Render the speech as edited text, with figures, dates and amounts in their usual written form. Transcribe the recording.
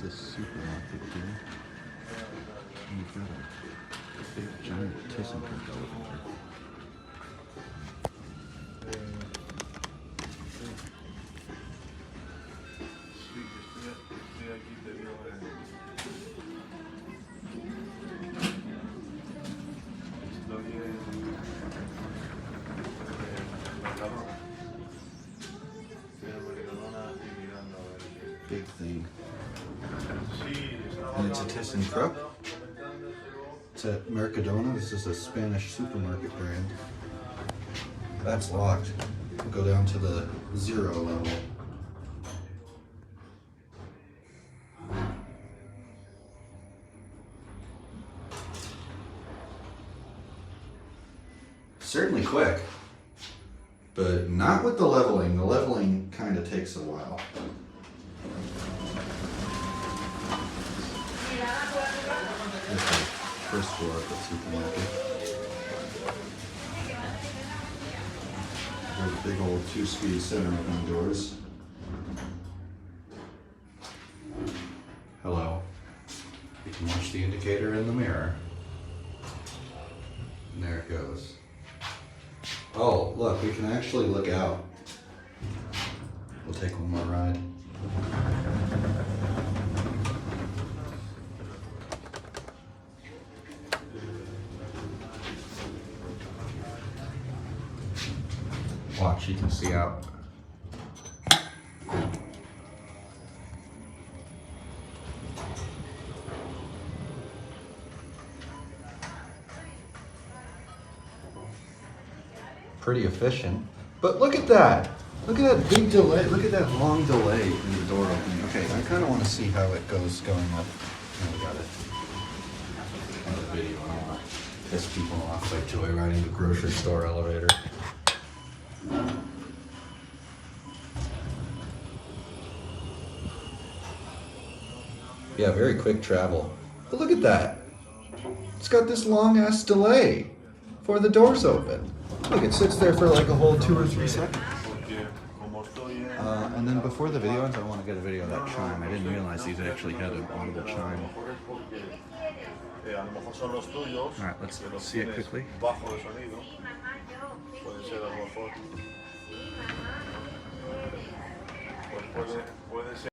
this supermarket here. And you've got a big giant ThyssenKrupp elevator. Big thing. And it's a ThyssenKrupp. It's at Mercadona. This is a Spanish supermarket brand. That's locked. We'll go down to the 0 level. Certainly quick, but not with the leveling. The leveling kind of takes a while. This is the first floor of the supermarket. There's big old 2-speed center opening doors. Hello. You can watch the indicator in the mirror. And there it goes. Oh, look, we can actually look out. We'll take one more ride. Watch, you can see out. Pretty efficient, but look at that. Look at that big delay. Look at that long delay in the door opening. Okay, I kind of want to see how it goes going up. Oh, we got it. Another video. I don't want to piss people off by joyriding the grocery store elevator. Yeah, very quick travel. But look at that. It's got this long ass delay before the doors open. Look, it sits there for like a whole 2 or 3 seconds. And then before the video ends, I want to get a video of that chime. I didn't realize these actually had an audible chime. Alright, let's see it quickly.